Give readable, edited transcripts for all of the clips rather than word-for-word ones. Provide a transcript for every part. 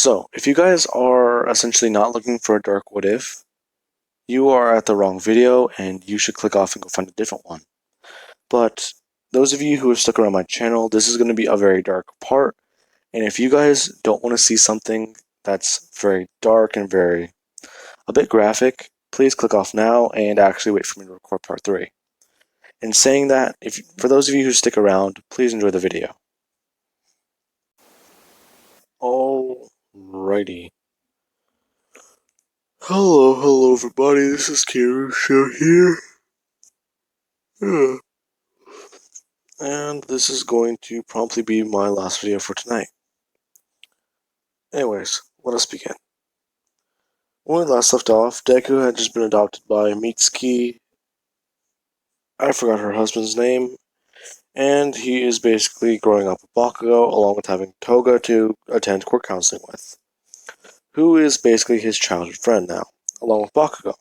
So, if you guys are essentially not looking for a dark what if, you are at the wrong video and you should click off and go find a different one. But those of you who have stuck around my channel, this is going to be a very dark part. And if you guys don't want to see something that's very dark and a bit graphic, please click off now and actually wait for me to record part 3. In saying that, for those of you who stick around, please enjoy the video. Alrighty. Hello everybody, this is Kiro Show here. And this is going to promptly be my last video for tonight. Anyways, let us begin. When we last left off, Deku had just been adopted by Mitsuki. I forgot her husband's name. And he is basically growing up with Bakugo, along with having Toga to attend court counseling with, who is basically his childhood friend now, along with Bakugo.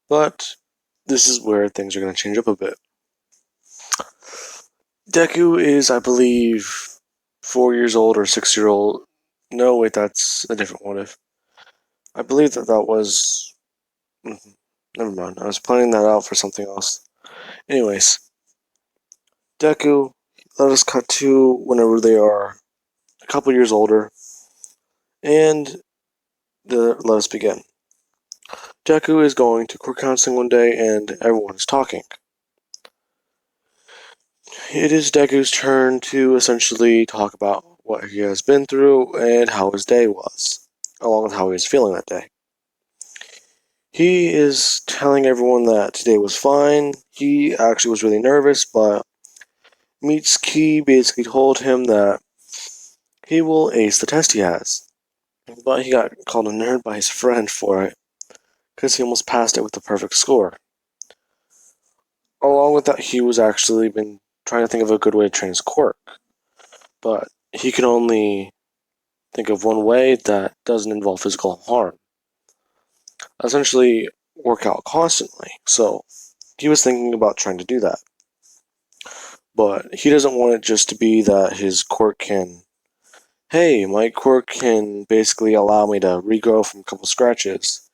But this is where things are going to change up a bit. Deku is, I believe, 4 years old or 6-year-old. No, wait, that's a different what if. I believe that was... Never mind, I was planning that out for something else. Anyways, Deku, let us cut to whenever they are a couple years older, and let us begin. Deku is going to court counseling one day, and everyone is talking. It is Deku's turn to essentially talk about what he has been through and how his day was, along with how he was feeling that day. He is telling everyone that today was fine. He actually was really nervous, but Mitsuki basically told him that he will ace the test he has. But he got called a nerd by his friend for it, because he almost passed it with a perfect score. Along with that, he was actually been trying to think of a good way to train his quirk, but he can only think of one way that doesn't involve physical harm. Essentially, work out constantly, so he was thinking about trying to do that. But he doesn't want it just to be that his quirk can, hey, my quirk can basically allow me to regrow from a couple scratches.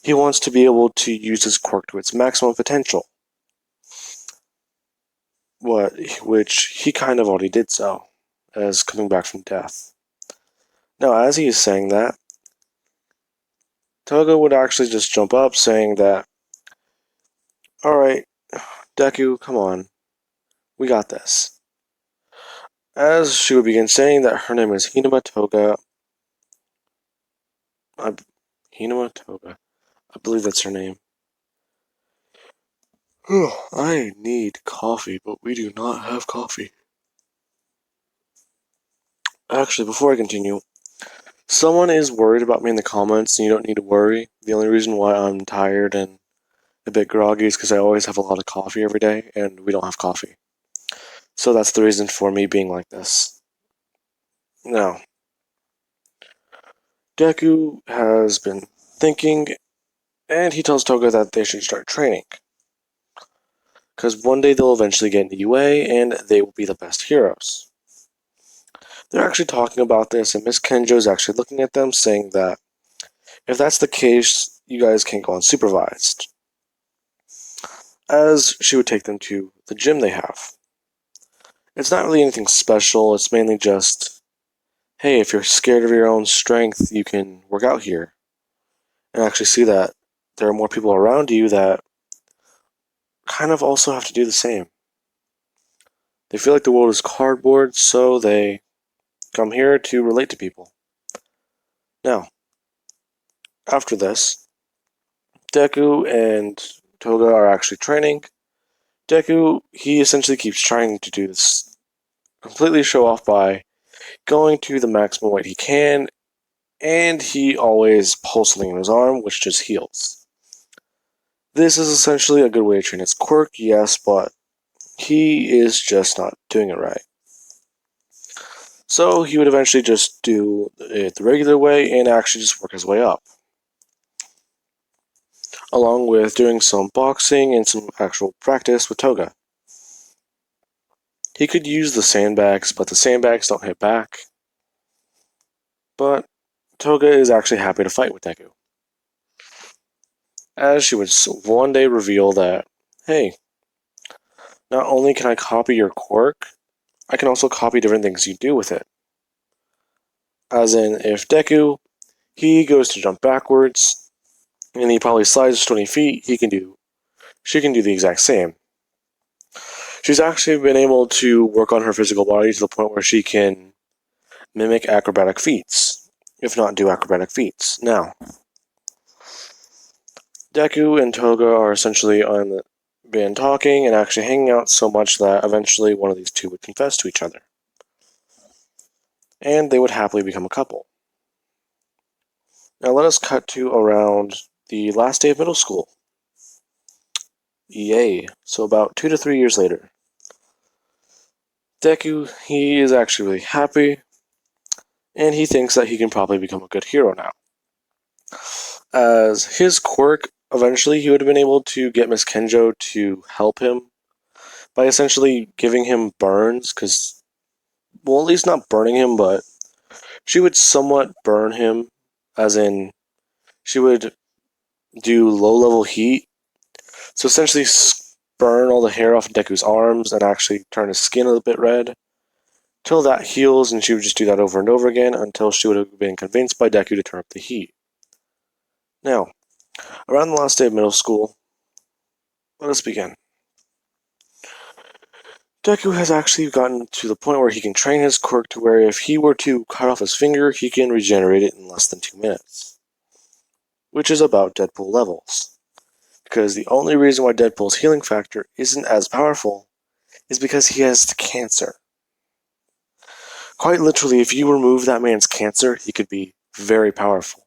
He wants to be able to use his quirk to its maximum potential. Which he kind of already did so, as coming back from death. Now, as he is saying that, Toga would actually just jump up, saying that, alright, Deku, come on, we got this. As she would begin saying that her name is Hinama Toga. Hinama Toga. I believe that's her name. I need coffee, but we do not have coffee. Actually, before I continue, someone is worried about me in the comments, and you don't need to worry. The only reason why I'm tired and a bit groggy is because I always have a lot of coffee every day, and we don't have coffee. So that's the reason for me being like this. Now, Deku has been thinking, and he tells Toga that they should start training. Because one day they'll eventually get into UA, and they will be the best heroes. They're actually talking about this, and Miss Kenjo's actually looking at them, saying that if that's the case, you guys can't go unsupervised. As she would take them to the gym they have. It's not really anything special, it's mainly just, hey, if you're scared of your own strength, you can work out here. And actually see that there are more people around you that kind of also have to do the same. They feel like the world is cardboard, so they come here to relate to people. Now, after this, Deku and Toga are actually training. Deku, he essentially keeps trying to do this, completely show off by going to the maximum weight he can, and he always pulls something in his arm, which just heals. This is essentially a good way to train his quirk, yes, but he is just not doing it right. So he would eventually just do it the regular way and actually just work his way up. Along with doing some boxing and some actual practice with Toga. He could use the sandbags, but the sandbags don't hit back. But Toga is actually happy to fight with Deku, as she would one day reveal that, hey, not only can I copy your quirk, I can also copy different things you do with it. As in, if Deku, he goes to jump backwards, and he probably slides 20 feet, she can do the exact same. She's actually been able to work on her physical body to the point where she can mimic acrobatic feats, if not do acrobatic feats. Now, Deku and Toga are essentially been talking and actually hanging out so much that eventually one of these two would confess to each other. And they would happily become a couple. Now let us cut to around the last day of middle school. Yay. So about 2 to 3 years later. Deku, he is actually really happy, and he thinks that he can probably become a good hero now. As his quirk, eventually he would have been able to get Miss Kenjo to help him by essentially giving him burns, well, at least not burning him, but she would somewhat burn him, as in, she would do low-level heat, so essentially burn all the hair off Deku's arms and actually turn his skin a bit red, till that heals, and she would just do that over and over again until she would have been convinced by Deku to turn up the heat. Now, around the last day of middle school, let us begin. Deku has actually gotten to the point where he can train his quirk to where if he were to cut off his finger, he can regenerate it in less than 2 minutes. Which is about Deadpool levels. Because the only reason why Deadpool's healing factor isn't as powerful is because he has cancer. Quite literally, if you remove that man's cancer, he could be very powerful.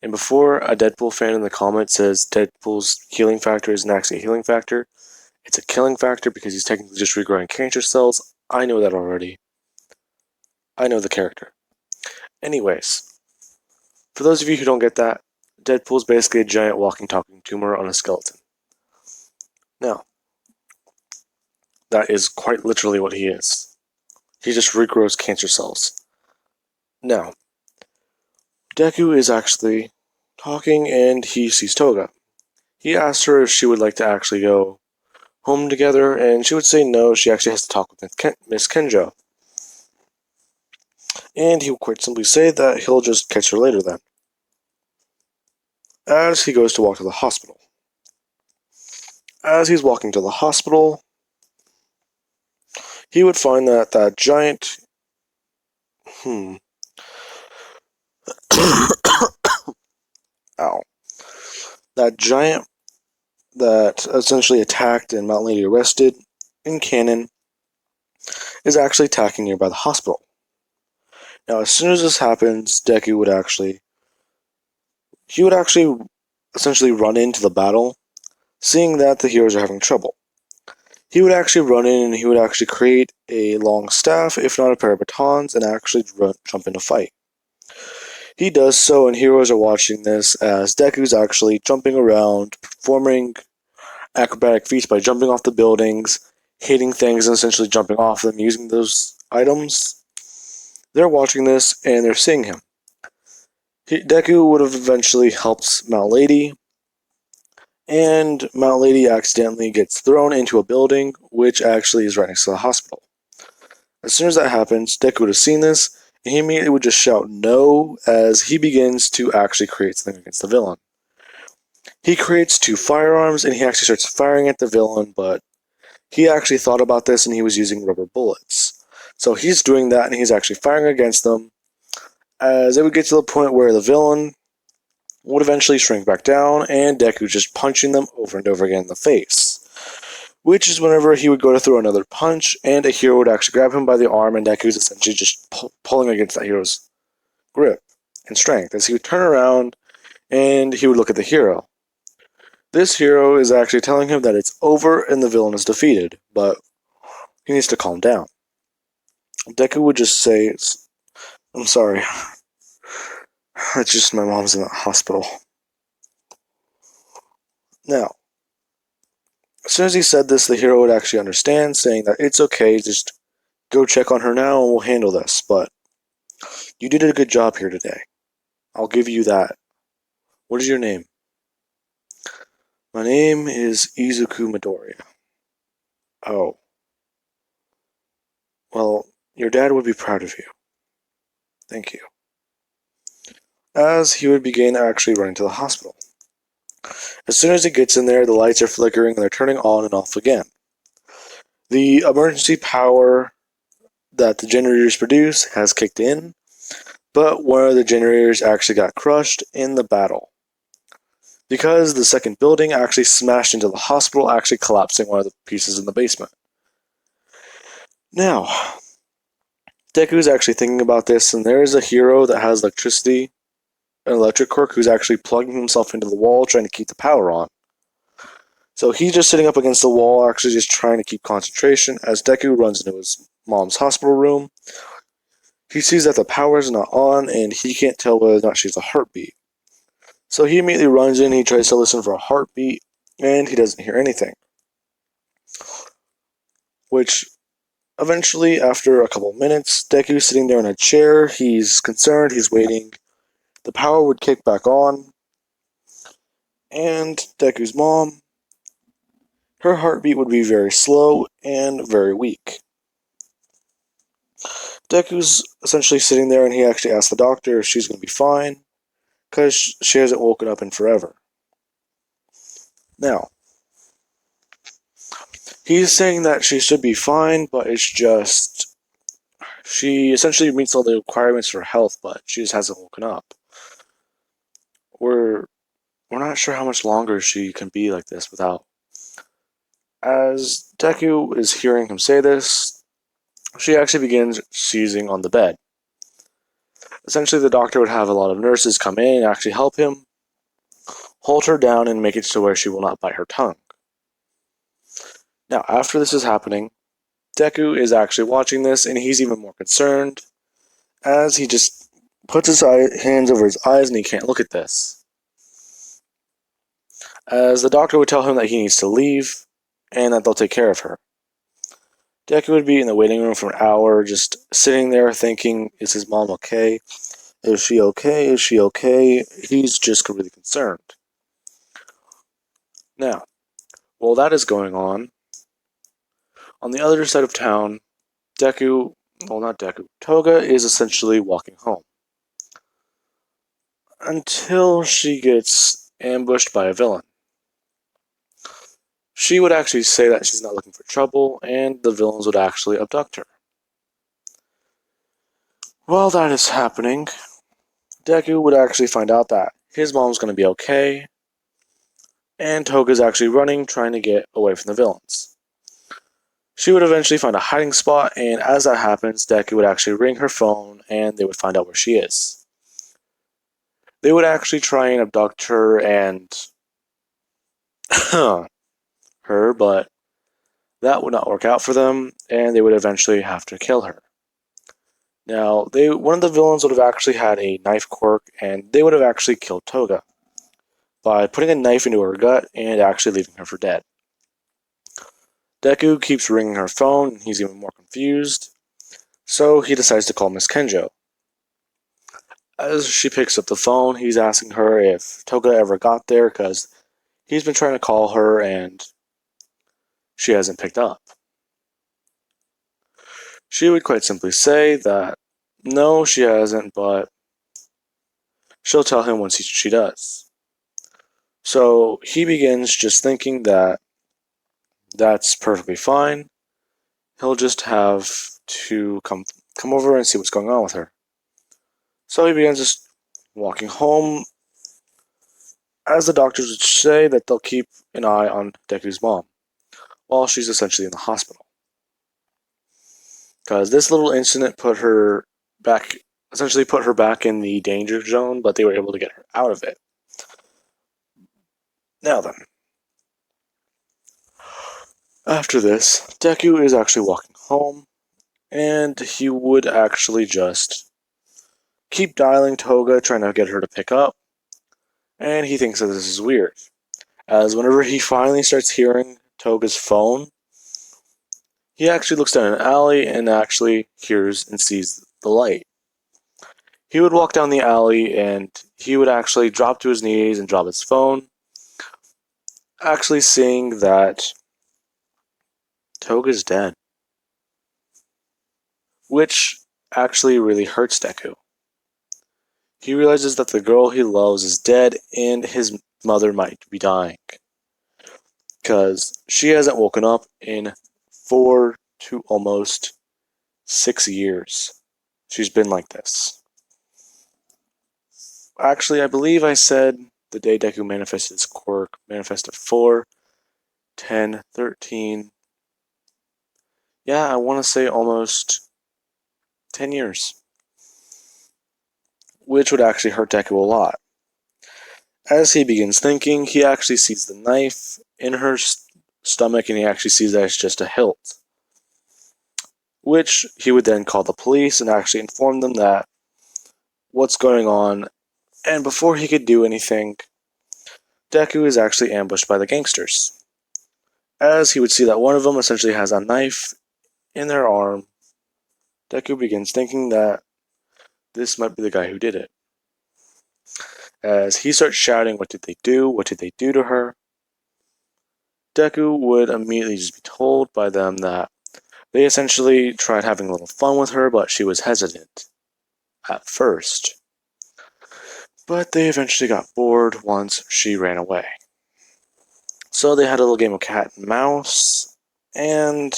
And before a Deadpool fan in the comments says Deadpool's healing factor isn't actually a healing factor, it's a killing factor because he's technically just regrowing cancer cells, I know that already. I know the character. Anyways, for those of you who don't get that, Deadpool's basically a giant walking, talking tumor on a skeleton. Now, that is quite literally what he is. He just regrows cancer cells. Now, Deku is actually talking and he sees Toga. He asks her if she would like to actually go home together, and she would say no, she actually has to talk with Miss Kenjo. And he will quite simply say that he'll just catch her later then. As he goes to walk to the hospital. As he's walking to the hospital, he would find that that giant... Ow. That giant that essentially attacked and Mount Lady arrested in canon is actually attacking nearby the hospital. Now, as soon as this happens, Deku would actually essentially run into the battle, seeing that the heroes are having trouble. He would actually run in and he would actually create a long staff, if not a pair of batons, and actually jump in a fight. He does so, and heroes are watching this as Deku's actually jumping around, performing acrobatic feats by jumping off the buildings, hitting things, and essentially jumping off them using those items. They're watching this, and they're seeing him. Deku would have eventually helped Mount Lady, and Mount Lady accidentally gets thrown into a building, which actually is right next to the hospital. As soon as that happens, Deku would have seen this, and he immediately would just shout no as he begins to actually create something against the villain. He creates 2 firearms, and he actually starts firing at the villain, but he actually thought about this, and he was using rubber bullets. So he's doing that, and he's actually firing against them, as it would get to the point where the villain would eventually shrink back down, and Deku just punching them over and over again in the face. Which is whenever he would go to throw another punch, and a hero would actually grab him by the arm, and Deku's essentially just pulling against that hero's grip and strength, as he would turn around, and he would look at the hero. This hero is actually telling him that it's over and the villain is defeated, but he needs to calm down. Deku would just say, I'm sorry. It's just my mom's in the hospital. Now, as soon as he said this, the hero would actually understand, saying that it's okay, just go check on her now and we'll handle this. But You did a good job here today. I'll give you that. What is your name? My name is Izuku Midoriya. Oh. Well, your dad would be proud of you. Thank you. As he would begin actually running to the hospital. As soon as he gets in there, the lights are flickering and they're turning on and off again. The emergency power that the generators produce has kicked in, but one of the generators actually got crushed in the battle. Because the second building actually smashed into the hospital, actually collapsing one of the pieces in the basement. Now, Deku's actually thinking about this, and there is a hero that has electricity, an electric quirk, who's actually plugging himself into the wall, trying to keep the power on. So he's just sitting up against the wall, actually just trying to keep concentration, as Deku runs into his mom's hospital room. He sees that the power is not on, and he can't tell whether or not she's a heartbeat. So he immediately runs in, he tries to listen for a heartbeat, and he doesn't hear anything. Which, eventually, after a couple minutes, Deku's sitting there in a chair, he's concerned, he's waiting. The power would kick back on, and Deku's mom, her heartbeat would be very slow and very weak. Deku's essentially sitting there, and he actually asks the doctor if she's going to be fine, because she hasn't woken up in forever. Now, he's saying that she should be fine, but it's just she essentially meets all the requirements for health, but she just hasn't woken up. We're not sure how much longer she can be like this without. As Deku is hearing him say this, she actually begins seizing on the bed. Essentially, the doctor would have a lot of nurses come in and actually help him, hold her down, and make it to where she will not bite her tongue. Now, after this is happening, Deku is actually watching this, and he's even more concerned, as he just puts his hands over his eyes and he can't look at this. As the doctor would tell him that he needs to leave, and that they'll take care of her. Deku would be in the waiting room for an hour, just sitting there thinking, is his mom okay? Is she okay? Is she okay? He's just really concerned. Now, while that is going on the other side of town, Toga is essentially walking home. Until she gets ambushed by a villain. She would actually say that she's not looking for trouble, and the villains would actually abduct her. While that is happening, Deku would actually find out that his mom's going to be okay, and Toga's actually running, trying to get away from the villains. She would eventually find a hiding spot, and as that happens, Deku would actually ring her phone, and they would find out where she is. They would actually try and abduct her and her, but that would not work out for them, and they would eventually have to kill her. Now, one of the villains would have actually had a knife quirk, and they would have actually killed Toga by putting a knife into her gut and actually leaving her for dead. Deku keeps ringing her phone, and he's even more confused, so he decides to call Miss Kenjo. As she picks up the phone, he's asking her if Toga ever got there, because he's been trying to call her and she hasn't picked up. She would quite simply say that no, she hasn't, but she'll tell him once she does. So he begins just thinking that that's perfectly fine. He'll just have to come over and see what's going on with her. So he begins just walking home, as the doctors would say that they'll keep an eye on Deku's mom while she's essentially in the hospital. Because this little incident essentially put her back in the danger zone, but they were able to get her out of it. Now then, after this, Deku is actually walking home, and he would actually just keep dialing Toga, trying to get her to pick up, and he thinks that this is weird, as whenever he finally starts hearing Toga's phone, he actually looks down an alley and actually hears and sees the light. He would walk down the alley and he would actually drop to his knees and drop his phone, actually seeing that Toga's dead, which actually really hurts Deku. He realizes that the girl he loves is dead and his mother might be dying, because she hasn't woken up in 4 to almost 6 years. She's been like this. Actually, I believe I said the day Deku manifested his quirk, manifested 4, 10, 13. Yeah, I want to say almost 10 years. Which would actually hurt Deku a lot. As he begins thinking, he actually sees the knife in her stomach and he actually sees that it's just a hilt. Which he would then call the police and actually inform them that what's going on. And before he could do anything, Deku is actually ambushed by the gangsters. As he would see that one of them essentially has a knife in their arm, Deku begins thinking that this might be the guy who did it. As he starts shouting, what did they do? What did they do to her? Deku would immediately just be told by them that they essentially tried having a little fun with her, but she was hesitant at first. But they eventually got bored once she ran away. So they had a little game of cat and mouse, and,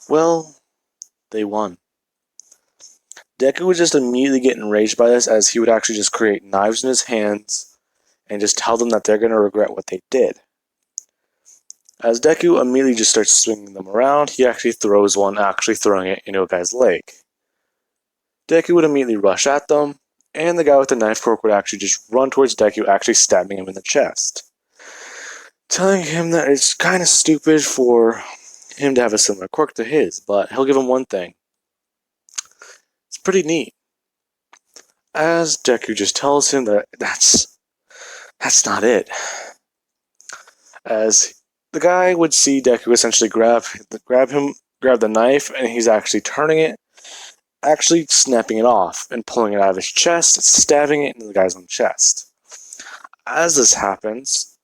well, they won. Deku would just immediately get enraged by this, as he would actually just create knives in his hands and just tell them that they're going to regret what they did. As Deku immediately just starts swinging them around, he actually throws one, actually throwing it into a guy's leg. Deku would immediately rush at them, and the guy with the knife quirk would actually just run towards Deku, actually stabbing him in the chest, telling him that it's kind of stupid for him to have a similar quirk to his, but he'll give him one thing. It's pretty neat. As Deku just tells him that that's not it. As the guy would see Deku essentially grab the knife, and he's actually turning it, actually snapping it off and pulling it out of his chest, stabbing it into the guy's own chest. As this happens,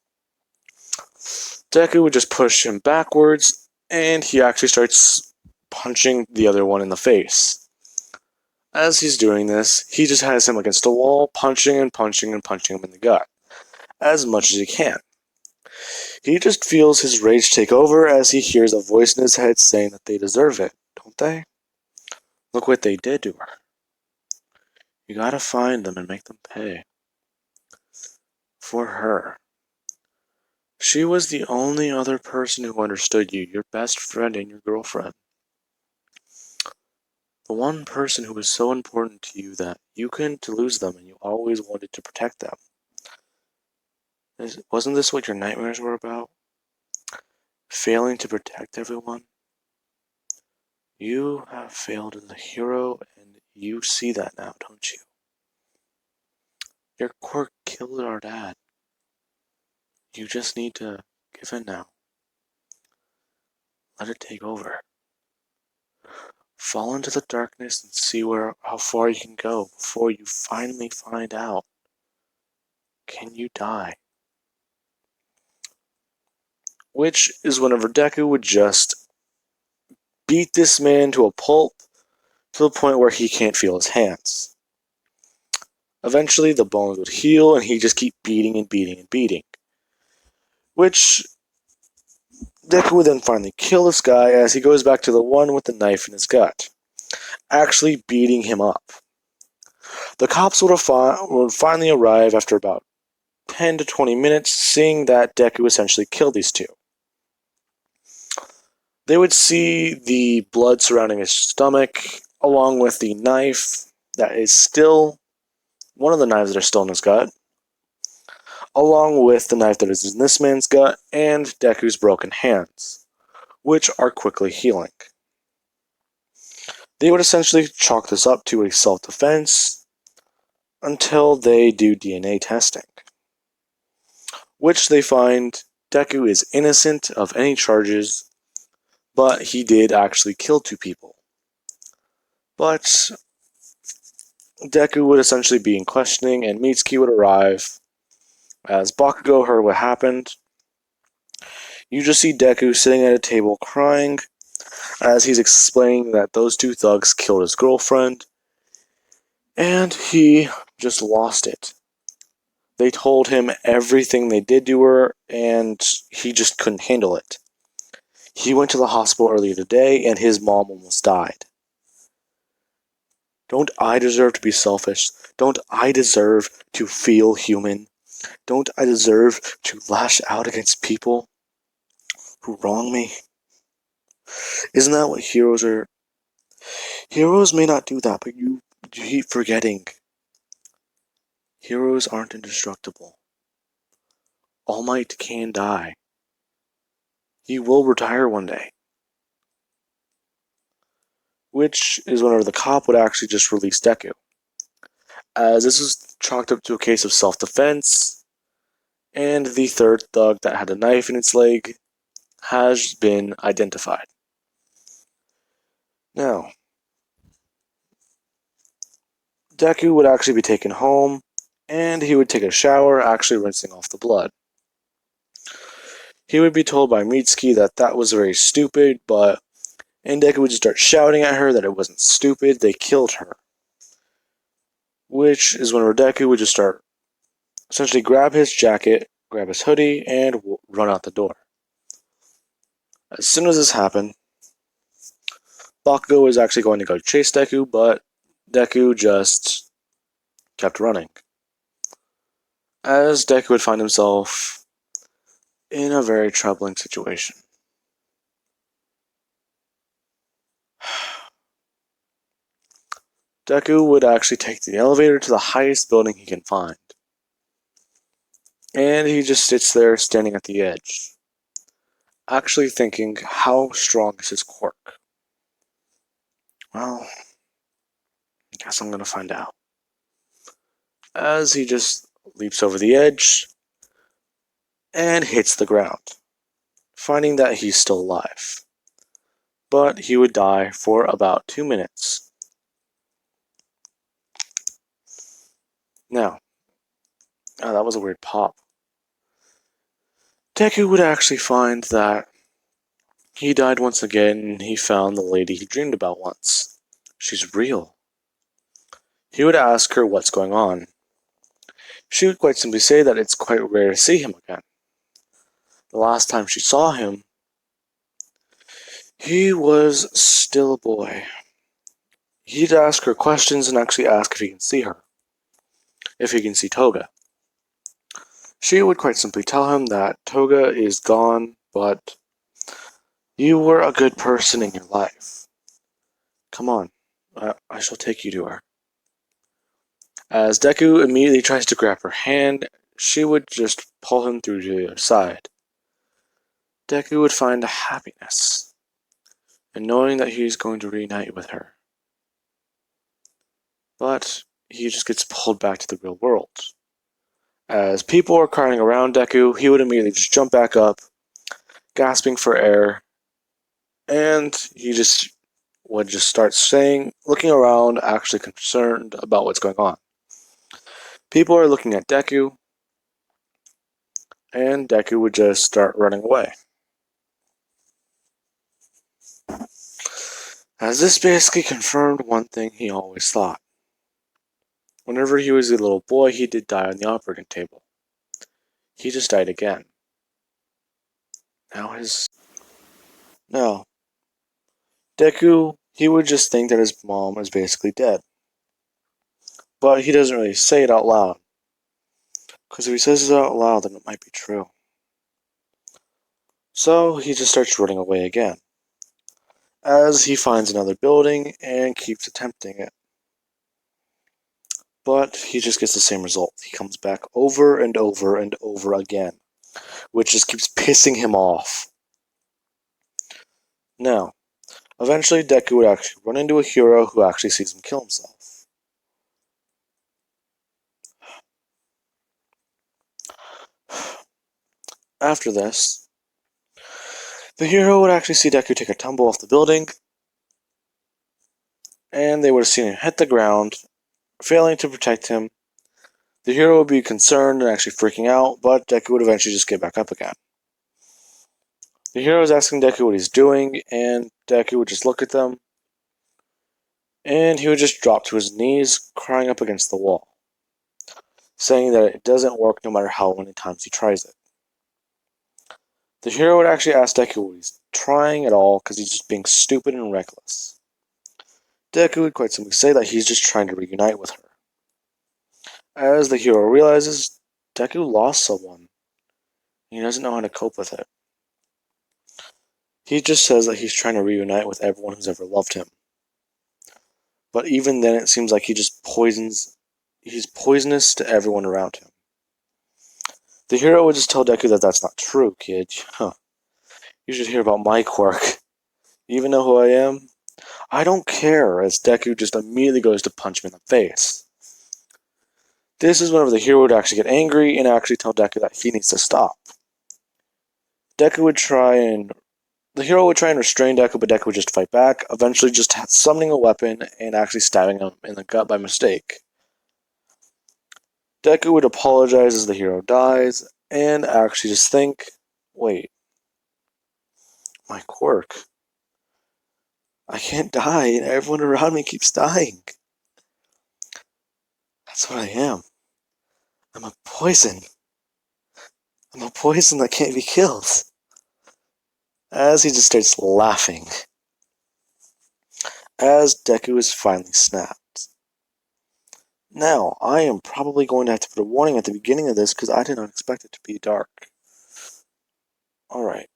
Deku would just push him backwards, and he actually starts punching the other one in the face. As he's doing this, he just has him against a wall, punching and punching and punching him in the gut, as much as he can. He just feels his rage take over as he hears a voice in his head saying that they deserve it, don't they? Look what they did to her. You gotta find them and make them pay. For her. She was the only other person who understood you, your best friend and your girlfriend. The one person who was so important to you that you couldn't lose them and you always wanted to protect them. Wasn't this what your nightmares were about? Failing to protect everyone? You have failed as a hero, and you see that now, don't you? Your quirk killed our dad. You just need to give in now. Let it take over. Fall into the darkness and see how far you can go before you finally find out. Can you die? Which is whenever Deku would just beat this man to a pulp to the point where he can't feel his hands. Eventually, the bones would heal and he'd just keep beating and beating and beating. Which Deku would then finally kill this guy as he goes back to the one with the knife in his gut, actually beating him up. The cops would finally arrive after about 10 to 20 minutes, seeing that Deku essentially killed these two. They would see the blood surrounding his stomach, along with the knife that is still, one of the knives that are still in his gut, along with the knife that is in this man's gut, and Deku's broken hands, which are quickly healing. They would essentially chalk this up to a self-defense until they do DNA testing, which they find Deku is innocent of any charges, but he did actually kill 2 people. But Deku would essentially be in questioning, and Mitsuki would arrive. As Bakugo heard what happened, you just see Deku sitting at a table crying as he's explaining that those two thugs killed his girlfriend, and he just lost it. They told him everything they did to her, and he just couldn't handle it. He went to the hospital earlier today, and his mom almost died. Don't I deserve to be selfish? Don't I deserve to feel human? Don't I deserve to lash out against people who wrong me? Isn't that what heroes are? Heroes may not do that, but you keep forgetting. Heroes aren't indestructible. All Might can die. He will retire one day. Which is whenever the cop would actually just release Deku. As this was chalked up to a case of self-defense, and the third thug that had a knife in its leg has been identified. Now, Deku would actually be taken home, and he would take a shower, actually rinsing off the blood. He would be told by Mitsuki that that was very stupid, and Deku would just start shouting at her that it wasn't stupid, they killed her. Which is when Deku would just start essentially grab his jacket, grab his hoodie, and run out the door. As soon as this happened, Bakugo was actually going to go chase Deku, but Deku just kept running. As Deku would find himself in a very troubling situation. Deku would actually take the elevator to the highest building he can find. And he just sits there standing at the edge, actually thinking, how strong is his quirk? Well, I guess I'm going to find out. As he just leaps over the edge and hits the ground, finding that he's still alive. But he would die for about 2 minutes. Now, that was a weird pop. Deku would actually find that he died once again, and he found the lady he dreamed about once. She's real. He would ask her what's going on. She would quite simply say that it's quite rare to see him again. The last time she saw him, he was still a boy. He'd ask her questions and actually ask if he can see her. If he can see Toga. She would quite simply tell him that Toga is gone, but you were a good person in your life. Come on, I shall take you to her. As Deku immediately tries to grab her hand, she would just pull him through to the other side. Deku would find a happiness in knowing that he's going to reunite with her. But he just gets pulled back to the real world. As people are crowding around Deku, he would immediately just jump back up, gasping for air, and he just would just start looking around, actually concerned about what's going on. People are looking at Deku, and Deku would just start running away. As this basically confirmed one thing he always thought. Whenever he was a little boy, he did die on the operating table. He just died again. Now, Deku, he would just think that his mom is basically dead. But he doesn't really say it out loud. Because if he says it out loud, then it might be true. So he just starts running away again. As he finds another building and keeps attempting it. But he just gets the same result. He comes back over and over and over again. Which just keeps pissing him off. Now, eventually Deku would actually run into a hero who actually sees him kill himself. After this, the hero would actually see Deku take a tumble off the building, and they would have seen him hit the ground, failing to protect him. The hero would be concerned and actually freaking out, but Deku would eventually just get back up again. The hero is asking Deku what he's doing, and Deku would just look at them, and he would just drop to his knees, crying up against the wall, saying that it doesn't work no matter how many times he tries it. The hero would actually ask Deku what he's trying at all because he's just being stupid and reckless. Deku would quite simply say that he's just trying to reunite with her. As the hero realizes, Deku lost someone. He doesn't know how to cope with it. He just says that he's trying to reunite with everyone who's ever loved him. But even then, it seems like he's poisonous to everyone around him. The hero would just tell Deku that that's not true, kid. Huh. You should hear about my quirk. You even know who I am? I don't care, as Deku just immediately goes to punch him in the face. This is whenever the hero would actually get angry and actually tell Deku that he needs to stop. The hero would try and restrain Deku, but Deku would just fight back, eventually just summoning a weapon and actually stabbing him in the gut by mistake. Deku would apologize as the hero dies, and actually just think, wait, my quirk. I can't die, and everyone around me keeps dying. That's what I am. I'm a poison. I'm a poison that can't be killed. As he just starts laughing. As Deku is finally snapped. Now, I am probably going to have to put a warning at the beginning of this because I did not expect it to be dark. Alright.